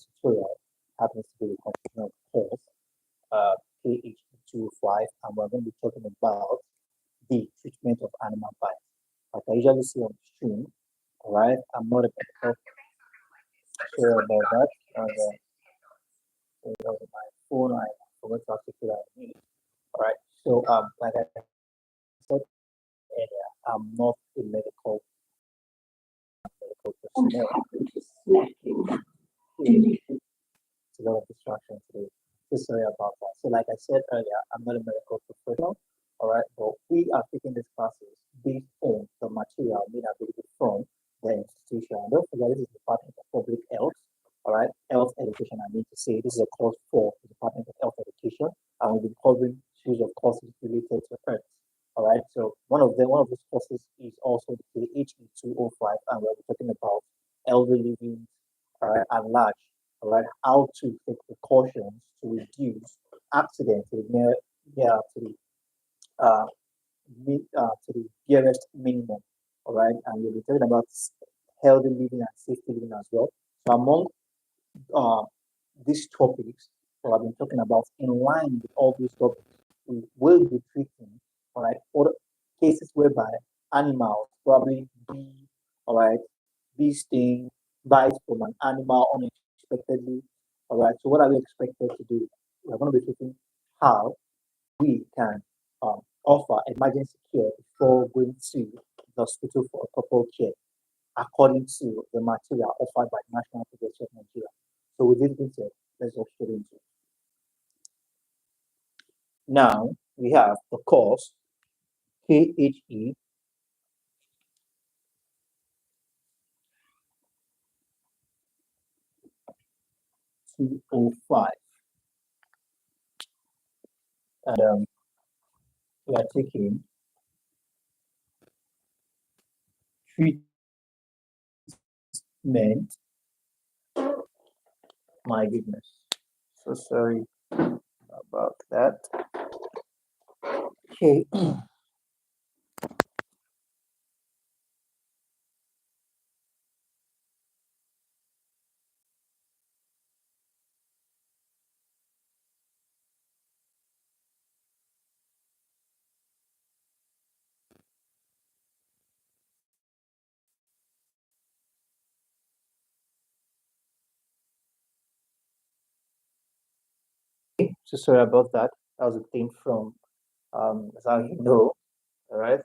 today's tutorial happens to be the continuation of course KHE205, and we're going to be talking about the treatment of animal bites. Like I usually see on the stream, alright, I'm not a medical sure about that. My phone, I forgot to actually put out me. Alright, so like I said earlier, I'm not a medical personnel. It's a lot of distraction today. So sorry about that. So like I said earlier, I'm not a medical professional, all right, but we are taking these classes based on the material made available from the institution. And don't forget, this is the Department of Public Health, all right, health education. I need to say this is a course for the Department of Health Education, and we'll be covering series of courses related to Earth. All right, so one of those courses is also the KHE205, and we'll be talking about elder living, all right, and large, all right, how to take precautions to reduce accidents to the yeah, uh, to the nearest minimum, all right, and we'll be talking about healthy living and safety living as well. So among uh, these topics that I've been talking about, in line with all these topics, we will be treating, all right, other cases whereby animals probably be, all right, bee sting, bites from an animal unexpectedly, all right. So what are we expected to do? We're going to be treating how we can offer emergency care before going to the hospital for a proper care according to the material offered by the National Progressive of Nigeria. So with this being said, let's go straight into it. Now we have the course KHE 205, and we are taking treatment. My goodness, so sorry about that. Okay. So sorry about that. That was a thing from as how you know, all right.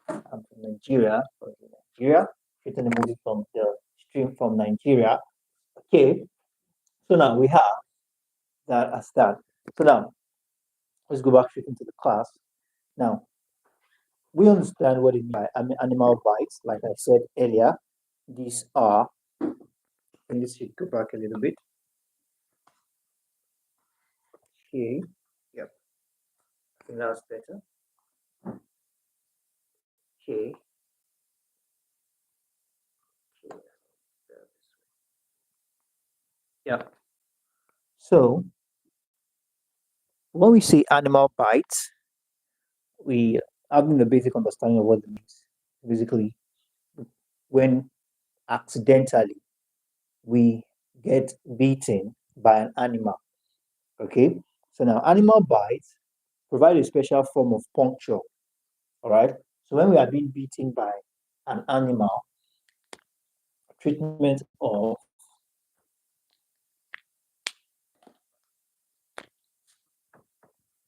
I'm from Nigeria, treating the movie from the stream from Nigeria. Okay, so now we have that as that. So now let's go back straight into the class. Now we understand what it means by animal bites. Like I said earlier, these are. Let me see, go back a little bit. Okay, yep, I think that's better. Okay. Yeah. So when we say animal bites, we having a basic understanding of what it means. Basically, when accidentally we get beaten by an animal. Okay. So now animal bites provide a special form of puncture. All right. So when we are being beaten by an animal, treatment of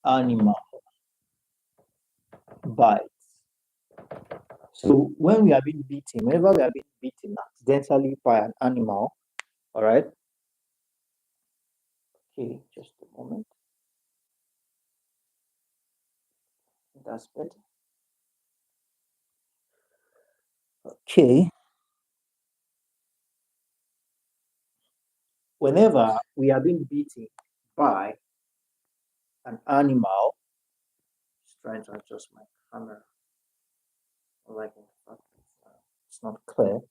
animal bites. So when we are being beaten, whenever we are being beaten accidentally by an animal, all right. Okay, just a moment. That's better. Okay. Whenever we are being beaten by an animal, just trying to adjust my camera. Like it's not clear.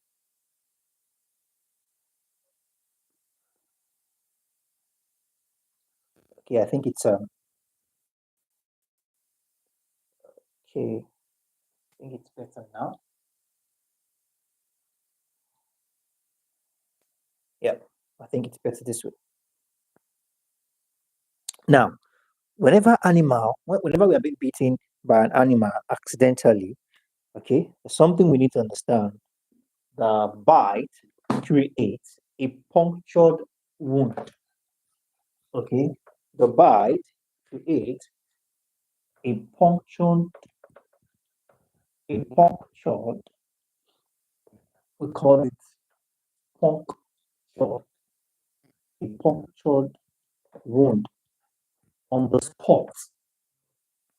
Okay, I think it's okay. I think it's better now. Yeah. I think it's better this way. Now, whenever we are being beaten by an animal accidentally, okay, there's something we need to understand. The bite creates a punctured wound. Okay, the bite creates a punctured, we call it punctured, a punctured wound on the spot.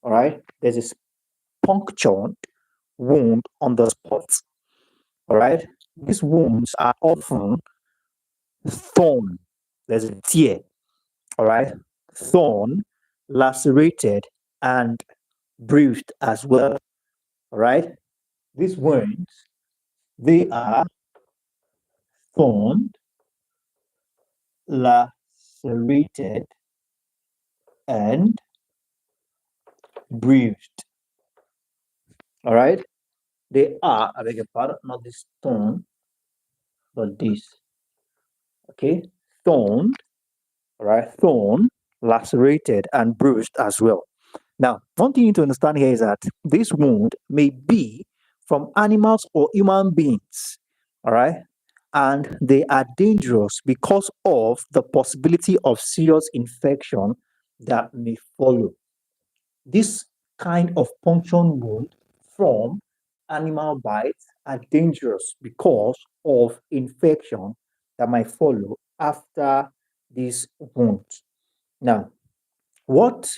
All right, there's a punctured wound on the spot. All right, these wounds are often torn. There's a tear. All right, torn, lacerated, and bruised as well. All right, these wounds, they are torn, lacerated, and bruised. All right, they are, I beg your pardon, not this torn, but this. Okay, torn, all right, torn, lacerated, and bruised as well. Now, one thing you need to understand here is that this wound may be from animals or human beings, all right, and they are dangerous because of the possibility of serious infection that may follow. This kind of puncture wound from animal bites are dangerous because of infection that might follow after this wound. Now, what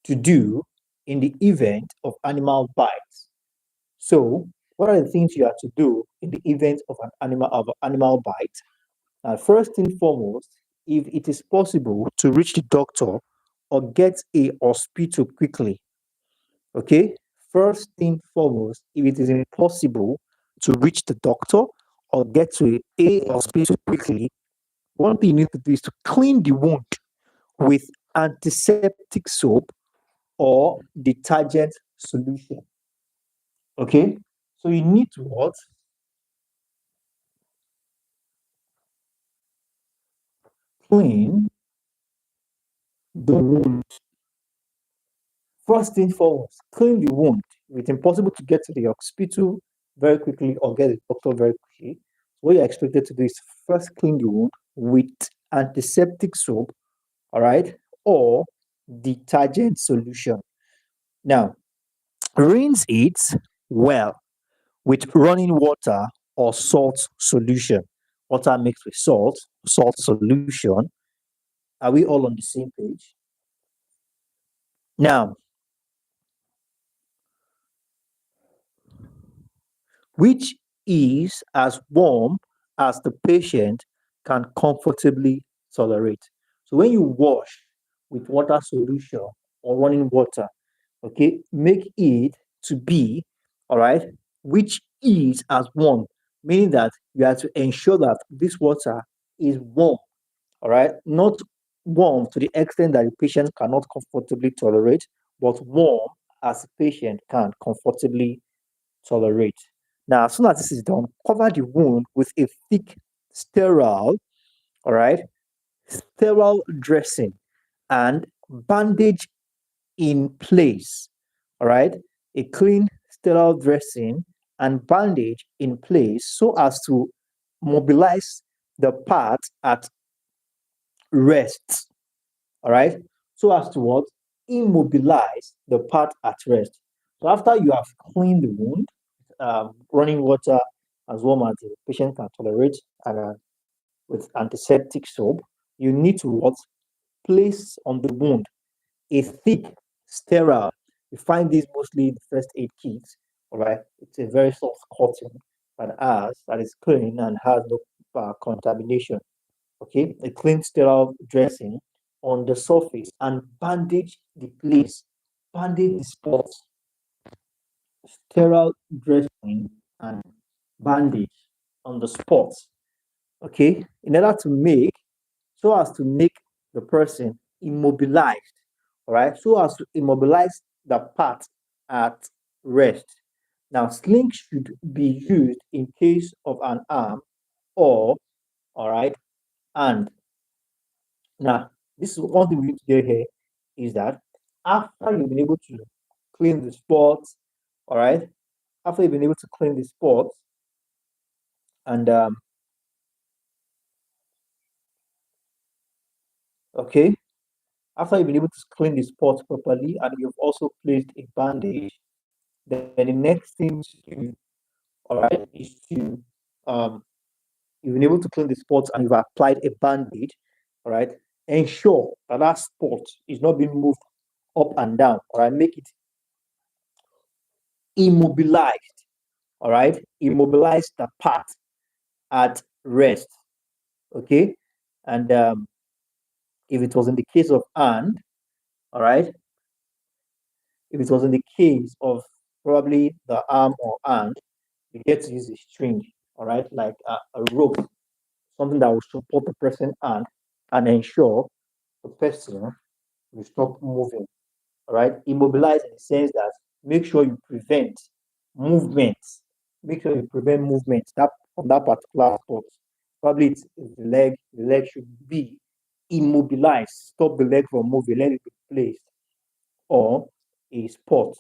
to do in the event of animal bites? So, what are the things you have to do in the event of an animal bite? First and foremost, if it is possible to reach the doctor or get a hospital quickly, okay? First thing foremost, if it is impossible to reach the doctor or get to a hospital quickly, one thing you need to do is to clean the wound with antiseptic soap or detergent solution. Okay, so you need to what? Clean the wound. First thing foremost, clean the wound. If it's impossible to get to the hospital very quickly or get a doctor very quickly, what you're expected to do is first clean the wound with antiseptic soap, all right, or detergent solution. Now, rinse it well with running water or salt solution. Water mixed with salt solution. Are we all on the same page? Now, which is as warm as the patient can comfortably tolerate. So when you wash with water solution or running water, okay, make it to be, all right, which is as warm, meaning that you have to ensure that this water is warm, all right, not warm to the extent that the patient cannot comfortably tolerate, but warm as the patient can comfortably tolerate. Now, as soon as this is done, cover the wound with a thick, sterile, all right, sterile dressing and bandage in place, all right, a clean, sterile dressing and bandage in place so as to mobilize the part at rest, all right, so as to what? Immobilize the part at rest. So after you have cleaned the wound, running water as warm as the patient can tolerate and with antiseptic soap, you need to what? Place on the wound a thick, sterile. You find this mostly in the first aid kits. All right, it's a very soft cotton that is clean and has no contamination. Okay, a clean sterile dressing on the surface and bandage the place, bandage the spots, sterile dressing and bandage on the spots. Okay, in order to make so as to make the person immobilized, all right, so as to immobilize the part at rest. Now, sling should be used in case of an arm or All right. And now, this is one thing we need to get here is that after you've been able to clean the spots, all right, after you've been able to clean the spots, and okay, after you've been able to clean the spots properly, and you've also placed a bandage, then the next thing to do, all right, is to um, you've been able to clean the spots and you've applied a bandage, all right, ensure that that spot is not being moved up and down, all right, make it immobilized, all right, immobilize the part at rest, okay, and if it was in the case of hand, all right, if it was in the case of probably the arm or hand, you get to use a string, all right, like a rope, something that will support the person hand and ensure the person will stop moving. All right, immobilize in the sense that make sure you prevent movement. Make sure you prevent movement that from that particular spot. Probably it's the leg should be immobilized. Stop the leg from moving, let it be placed or a spot.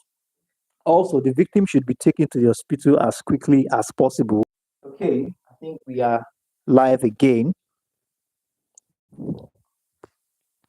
Also, the victim should be taken to the hospital as quickly as possible. Okay, I think we are live again.